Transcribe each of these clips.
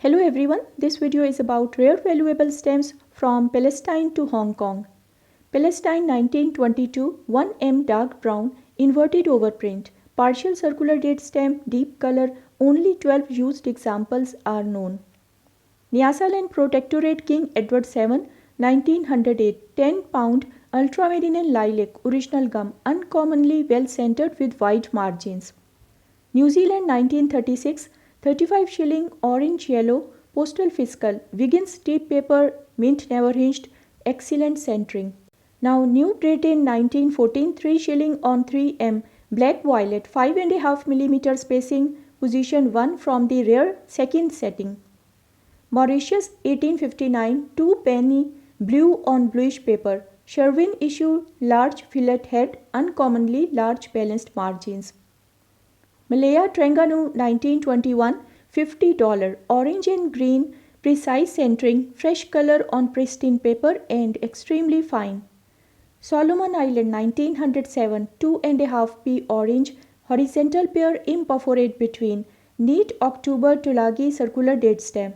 Hello everyone, this video is about rare valuable stamps from Palestine to Hong Kong. Palestine 1922 1M dark brown inverted overprint, partial circular date stamp, deep color, only 12 used examples are known. Nyasaland Protectorate King Edward VII 1908 10 pound ultramarine and lilac original gum uncommonly well centered with wide margins. New Zealand 1936 35 shilling orange yellow postal fiscal Wiggins tape paper mint never hinged excellent centering. Now New Britain 1914 3 shilling on 3M black violet 5.5 mm spacing position 1 from the rear second setting. Mauritius 1859 2 penny blue on bluish paper Sherwin issue large fillet head uncommonly large balanced margins. Malaya Trengganu 1921 $50 orange and green precise centering fresh color on pristine paper and extremely fine. Solomon Island 1907 2.5p orange horizontal pair imperforate between neat October Tulagi circular date stamp.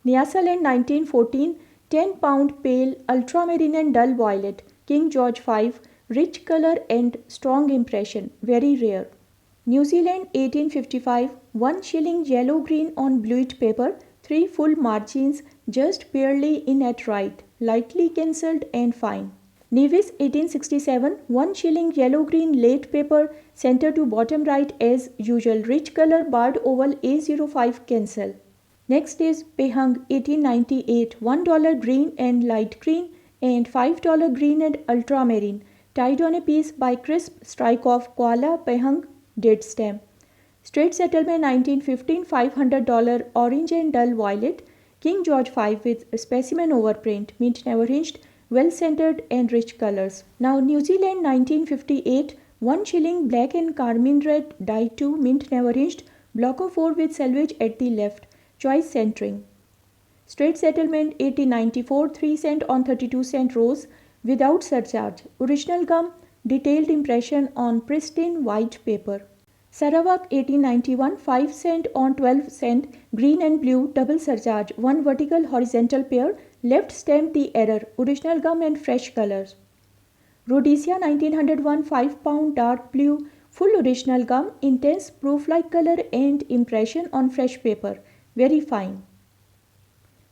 Nyasaland 1914 10 pound pale ultramarine and dull violet King George V rich color and strong impression very rare. New Zealand 1855 1 shilling yellow green on blued paper 3 full margins just barely in at right lightly cancelled and fine. Nevis 1867 1 shilling yellow green late paper center to bottom right as usual rich color barred oval A05 cancel. Next is Pehang 1898 $1 green and light green and $5 green and ultramarine tied on a piece by crisp strike of koala Pehang date stamp. Straits Settlement 1915 $500 orange and dull violet King George V with specimen overprint mint never hinged well centered and rich colors. Now New Zealand 1958 1 shilling black and carmine red die 2 mint never hinged block of 4 with selvage at the left choice centering. Straits Settlement 1894 3 cent on 32 cent rose without surcharge original gum detailed impression on pristine white paper. Sarawak 1891 5 cent on 12 cent green and blue double surcharge 1 vertical horizontal pair left stamp the error original gum and fresh colors. Rhodesia 1901 5 pound dark blue full original gum intense proof like color and impression on fresh paper very fine.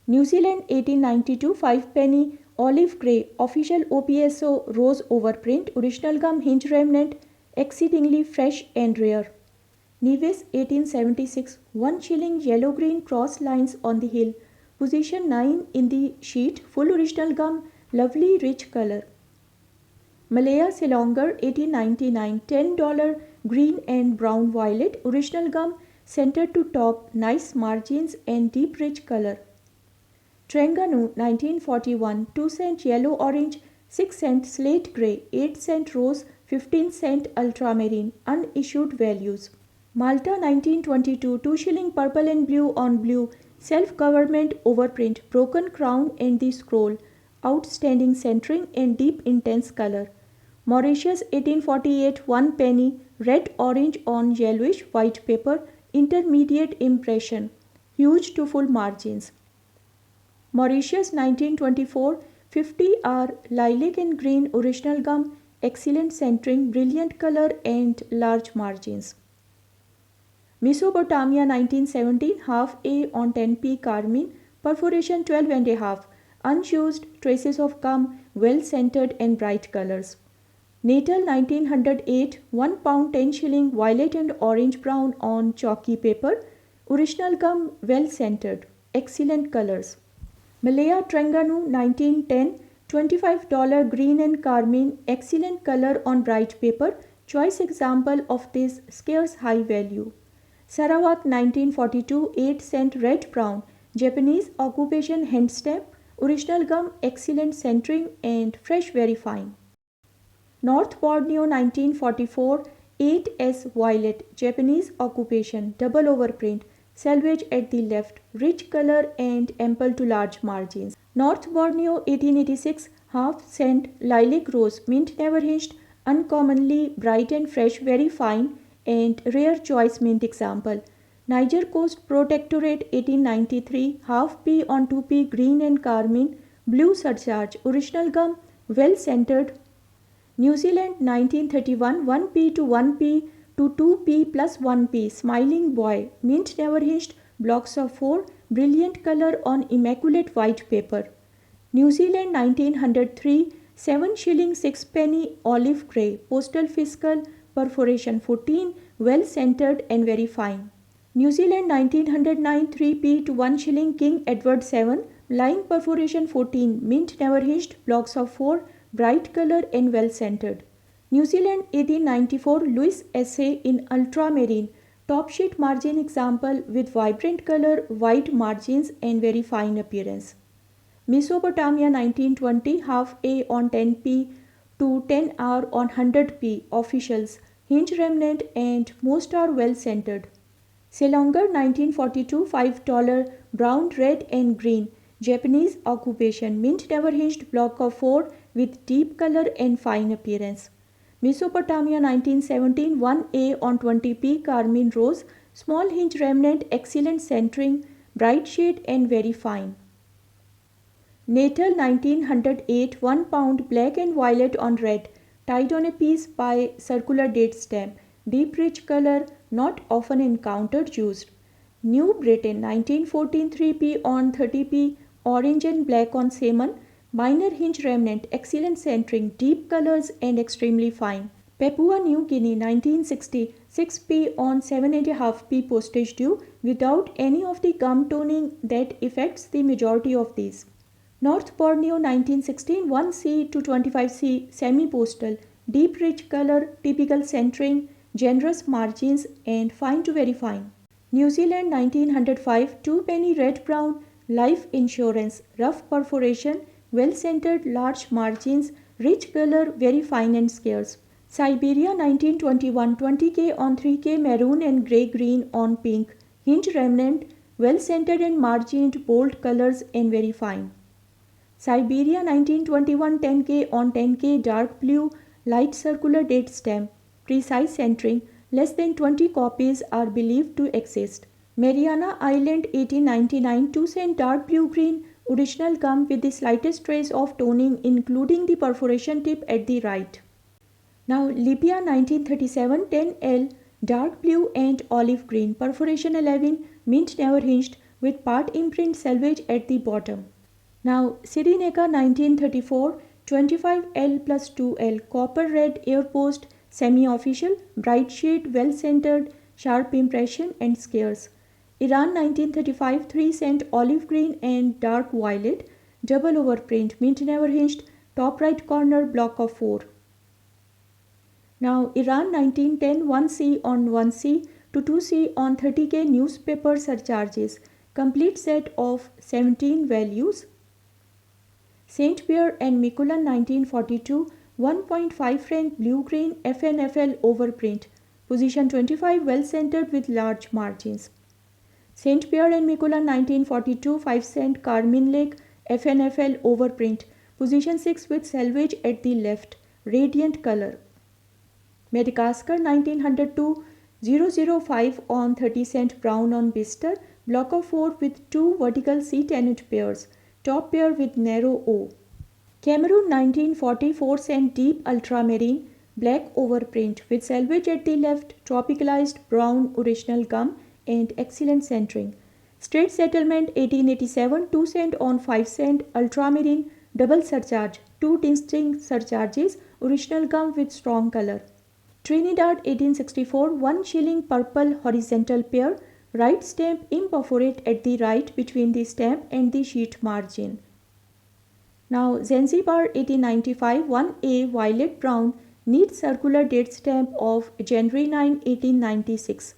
New Zealand 1892 5 penny olive grey official OPSO rose overprint original gum hinge remnant exceedingly fresh and rare. Nevis 1876 1 shilling yellow green cross lines on the hill position 9 in the sheet full original gum lovely rich color. Malaya Selangor 1899 $10 green and brown violet original gum center to top nice margins and deep rich color. Trengganu 1941 2 cent yellow orange 6 cent slate grey 8 cent rose 15 cent ultramarine unissued values. Malta 1922 2 shilling purple and blue on blue self-government overprint broken crown and the scroll outstanding centering and deep intense color. Mauritius 1848 1 penny red orange on yellowish white paper intermediate impression huge to full margins. Mauritius 1924 50R lilac and green original gum excellent centering brilliant color and large margins. Mesopotamia 1917 half A on 10p carmine perforation 12.5 unused traces of gum well centered and bright colors. Natal 1908 1 pound 10 shilling violet and orange brown on chalky paper original gum well centered excellent colors. Malaya Trengganu 1910 $25 green and carmine excellent color on bright paper choice example of this scarce high value. Sarawak 1942 8 cent red brown Japanese occupation hand stamp original gum excellent centering and fresh very fine. North Borneo 1944 8S violet Japanese occupation double overprint selvage at the left rich color and ample to large margins. North Borneo 1886 half cent lilac rose mint never hinged uncommonly bright and fresh very fine and rare choice mint example Niger Coast Protectorate 1893, half p on 2p green and carmine, blue surcharge, original gum, well centered. New Zealand 1931, 1p to 1p to 2p plus 1p, smiling boy, mint never hinged, blocks of 4, brilliant color on immaculate white paper. New Zealand 1903, 7 shilling 6 penny olive grey, postal fiscal, perforation 14, well centered and very fine. New Zealand 1909, 3p to 1 shilling King Edward 7, line perforation 14, mint never hinged, blocks of 4, bright color and well centered. New Zealand 1894, Louis Essay in ultramarine, top sheet margin example with vibrant color, wide margins and very fine appearance. Mesopotamia 1920, half A on 10p to 10R on 100p, officials, hinge remnant and most are well centered. Selangor 1942, $5, brown, red and green, Japanese occupation, mint never hinged, block of 4 with deep color and fine appearance. Mesopotamia 1917, 1A on 20p, carmine rose, small hinge remnant, excellent centering, bright shade and very fine. Natal 1908, 1 pound, black and violet on red, tied on a piece by circular date stamp, deep rich color, not often encountered used. New Britain 1914, 3p on 30p, orange and black on salmon, minor hinge remnant, excellent centering, deep colors and extremely fine. Papua New Guinea 1960, 6p on 7.5p postage due without any of the gum toning that affects the majority of these. North Borneo 1916, 1c to 25c, semi-postal, deep rich color, typical centering, generous margins and fine to very fine. New Zealand 1905, 2 penny red brown, life insurance, rough perforation, well centered, large margins, rich color, very fine and scarce. Siberia 1921, 20k on 3k, maroon and grey green on pink, hinge remnant, well centered and margined, bold colors and very fine. Siberia 1921, 10k on 10k, dark blue, light circular date stamp, precise centering, less than 20 copies are believed to exist. Mariana Island 1899, 2 cent dark blue green, original gum with the slightest trace of toning including the perforation tip at the right. Now Libya 1937, 10L, dark blue and olive green, perforation 11, mint never hinged with part imprint selvage at the bottom. Now Sri Lanka 1934, 25L plus 2L, copper red air post, semi-official, bright shade, well centered, sharp impression and scarce. Iran 1935, 3 cent olive green and dark violet, double overprint, mint never hinged, top right corner, block of 4. Now Iran 1910, 1C on 1C to 2C on 30k, newspaper surcharges, complete set of 17 values. Saint Pierre and Miquelon 1942, 1.5 franc blue green FNFL overprint, position 25, well centered with large margins. Saint Pierre and Miquelon 1942, 5 cent carmine lake FNFL overprint, position 6 with selvage at the left, radiant color. Madagascar 1902, 005 on 30 cent brown on blister, block of 4 with 2 vertical C-tenet pairs, top pair with narrow O. Cameroon 1940, 4 cent deep ultramarine, black overprint with selvage at the left, tropicalized brown original gum and excellent centering. Straits Settlement 1887, 2 cent on 5 cent ultramarine, double surcharge, 2 distinct surcharges, original gum with strong color. Trinidad 1864, 1 shilling purple horizontal pair, right stamp imperforate at the right between the stamp and the sheet margin. Now Zanzibar 1895, 1A violet brown, neat circular date stamp of January 9, 1896,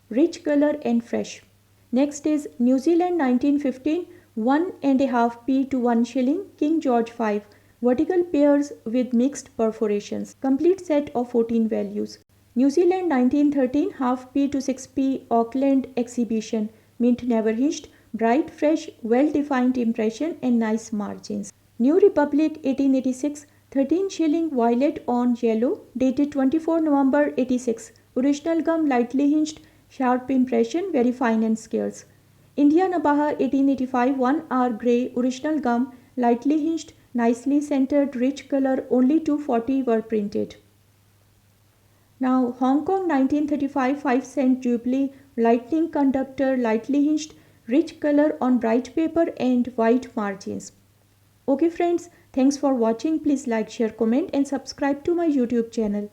rich color and fresh. Next is New Zealand 1915, 1.5p to 1 shilling, King George V, vertical pairs with mixed perforations, complete set of 14 values. New Zealand 1913, half p to 6p, Auckland exhibition, mint never hinged, bright fresh, well defined impression and nice margins. New Republic 1886, 13 shilling violet on yellow, dated 24 November 86, original gum lightly hinged, Sharp impression, very fine and scarce. India Nabaha 1885 1 hour grey original gum, lightly hinged, nicely centered, rich color, only 240 were printed. Now Hong Kong 1935 5-cent Jubilee lightning conductor, lightly hinged, rich color on bright paper and white margins. Okay friends, thanks for watching. Please like, share, comment and subscribe to my YouTube channel.